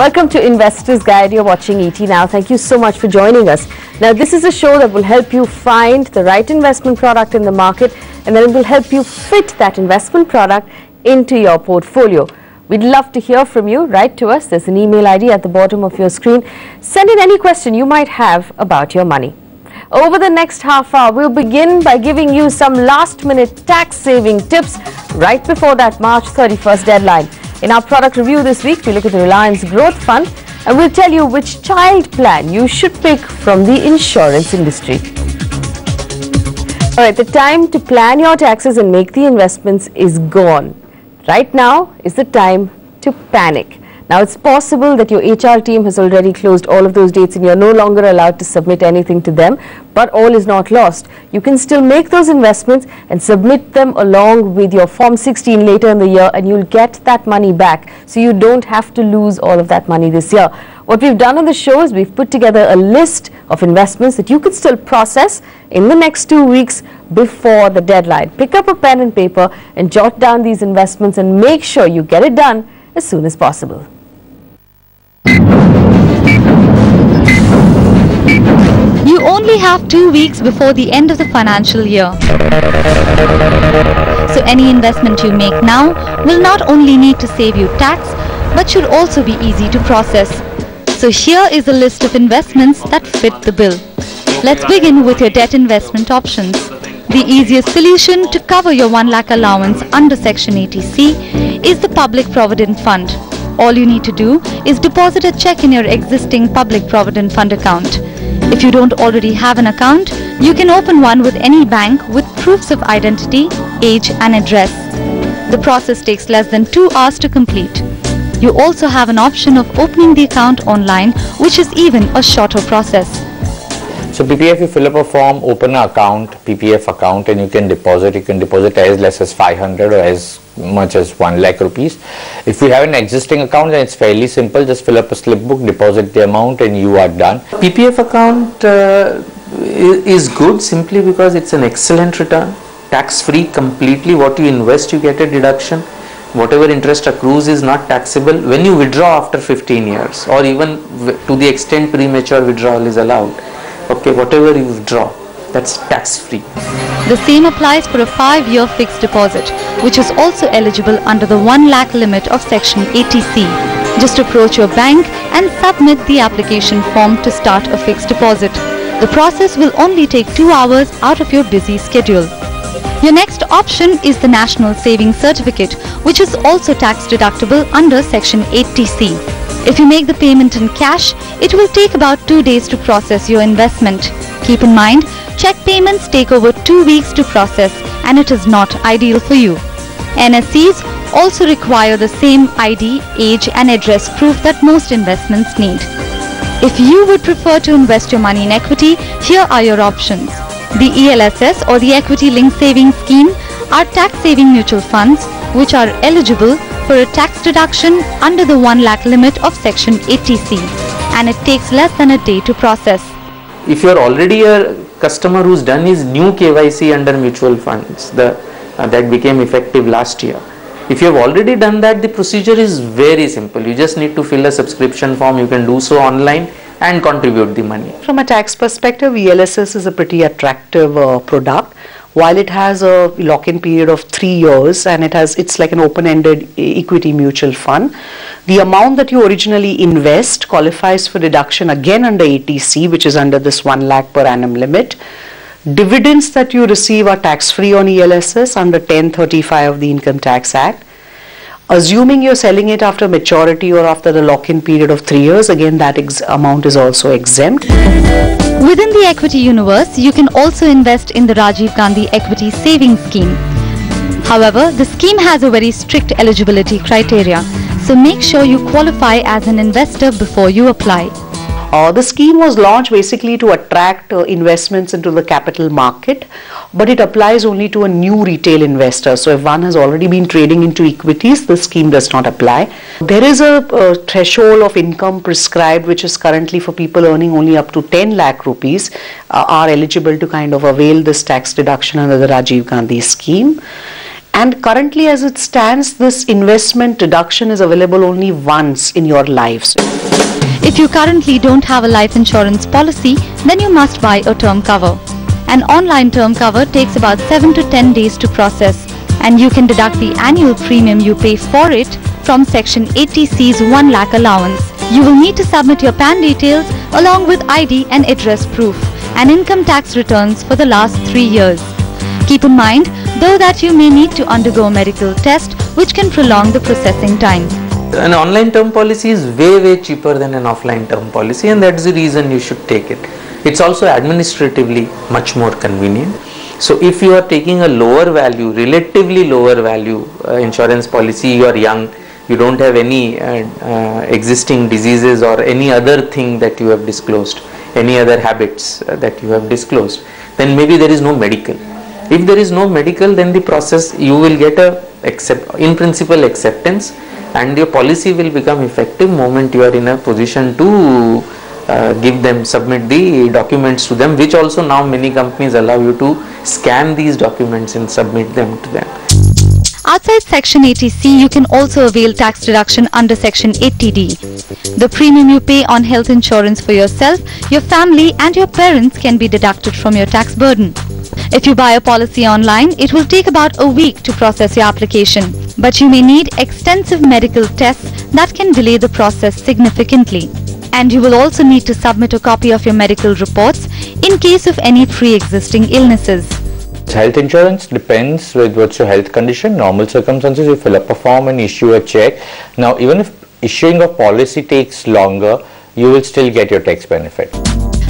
Welcome to Investors Guide. You're watching ET Now. Thank you so much for joining us. Now, this is a show that will help you find the right investment product in the market, and then it will help you fit that investment product into your portfolio. We'd love to hear from you. Write to us. There's an email ID at the bottom of your screen. Send in any question you might have about your money. Over the next half hour, we'll begin by giving you some last-minute tax-saving tips right before that March 31st deadline. In our product review this week, we look at the Reliance Growth Fund, and we'll tell you which child plan you should pick from the insurance industry. All right, the time to plan your taxes and make the investments is gone. Right now is the time to panic. Now, it's possible that your HR team has already closed all of those dates and you're no longer allowed to submit anything to them, but all is not lost. You can still make those investments and submit them along with your Form 16 later in the year, and you'll get that money back, so you don't have to lose all of that money this year. What we've done on the show is we've put together a list of investments that you could still process in the next 2 weeks before the deadline. Pick up a pen and paper and jot down these investments and make sure you get it done as soon as possible. You only have 2 weeks before the end of the financial year. So any investment you make now will not only need to save you tax, but should also be easy to process. So here is a list of investments that fit the bill. Let's begin with your debt investment options. The easiest solution to cover your 1 lakh allowance under Section 80C is the Public Provident Fund. All you need to do is deposit a check in your existing Public Provident Fund account. If you don't already have an account, you can open one with any bank with proofs of identity, age and address. The process takes less than 2 hours to complete. You also have an option of opening the account online, which is even a shorter process. So PPF, you fill up a form, open an account, PPF account, and you can deposit. You can deposit as less as 500 or as much as 1 lakh rupees. If you have an existing account, then it's fairly simple. Just fill up a slip book, deposit the amount, and you are done. PPF account is good simply because it's an excellent return, tax-free completely. What you invest, you get a deduction. Whatever interest accrues is not taxable. When you withdraw after 15 years, or even to the extent premature withdrawal is allowed, okay, whatever you withdraw, that's tax-free. The same applies for a 5-year fixed deposit, which is also eligible under the 1 lakh limit of Section 80C. Just approach your bank and submit the application form to start a fixed deposit. The process will only take 2 hours out of your busy schedule. Your next option is the National Savings Certificate, which is also tax deductible under Section 80C. If you make the payment in cash, it will take about 2 days to process your investment. Keep in mind, check payments take over 2 weeks to process, and it is not ideal for you. NSCs also require the same ID, age and address proof that most investments need. If you would prefer to invest your money in equity, here are your options. The ELSS or the Equity Linked Savings Scheme are tax-saving mutual funds which are eligible for a tax deduction under the 1 lakh limit of Section 80C, and it takes less than a day to process. If you are already a customer who's done his new KYC under mutual funds, that became effective last year. If you have already done that, the procedure is very simple. You just need to fill a subscription form. You can do so online and contribute the money. From a tax perspective, ELSS is a pretty attractive product. While it has a lock-in period of 3 years and it's like an open-ended equity mutual fund, the amount that you originally invest qualifies for deduction again under 80C, which is under this 1 lakh per annum limit. Dividends that you receive are tax-free on ELSS under 1035 of the Income Tax Act. Assuming you're selling it after maturity or after the lock-in period of 3 years, again that amount is also exempt. Within the equity universe, you can also invest in the Rajiv Gandhi Equity Savings Scheme. However, the scheme has a very strict eligibility criteria, so make sure you qualify as an investor before you apply. The scheme was launched basically to attract investments into the capital market, but it applies only to a new retail investor. So if one has already been trading into equities, the scheme does not apply. There is a threshold of income prescribed, which is currently for people earning only up to 10 lakh rupees are eligible to kind of avail this tax deduction under the Rajiv Gandhi scheme. And currently as it stands, this investment deduction is available only once in your life. If you currently don't have a life insurance policy, then you must buy a term cover. An online term cover takes about 7 to 10 days to process, and you can deduct the annual premium you pay for it from Section 80C's 1 lakh allowance. You will need to submit your PAN details along with ID and address proof and income tax returns for the last 3 years. Keep in mind, though, that you may need to undergo a medical test which can prolong the processing time. An online term policy is way cheaper than an offline term policy, and that's the reason you should take it. It's also administratively much more convenient. So if you are taking a lower value, relatively lower value insurance policy, you are young, you don't have any existing diseases or any other thing that you have disclosed, any other habits that you have disclosed, then maybe there is no medical. If there is no medical, then the process, you will get a in principle acceptance, and your policy will become effective moment you are in a position to submit the documents to them, which also now many companies allow you to scan these documents and submit them to them. Outside Section 80C, you can also avail tax deduction under Section 80D. The premium you pay on health insurance for yourself, your family and your parents can be deducted from your tax burden. If you buy a policy online, it will take about a week to process your application, but you may need extensive medical tests that can delay the process significantly. And you will also need to submit a copy of your medical reports in case of any pre-existing illnesses. Health insurance depends with what's your health condition. Normal circumstances, you fill up a form and issue a check. Now, even if issuing a policy takes longer, you will still get your tax benefit.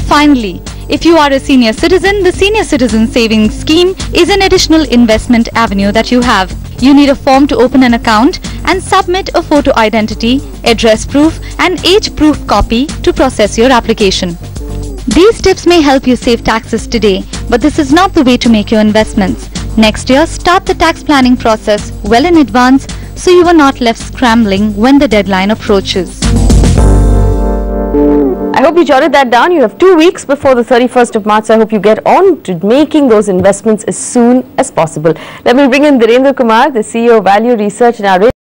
Finally, if you are a senior citizen, the Senior Citizen Savings Scheme is an additional investment avenue that you have. You need a form to open an account and submit a photo identity, address proof and age proof copy to process your application. These tips may help you save taxes today, but this is not the way to make your investments. Next year, start the tax planning process well in advance so you are not left scrambling when the deadline approaches. I hope you jotted that down. You have 2 weeks before the 31st of March. So I hope you get on to making those investments as soon as possible. Let me bring in Dhirendra Kumar, the CEO of Value Research in our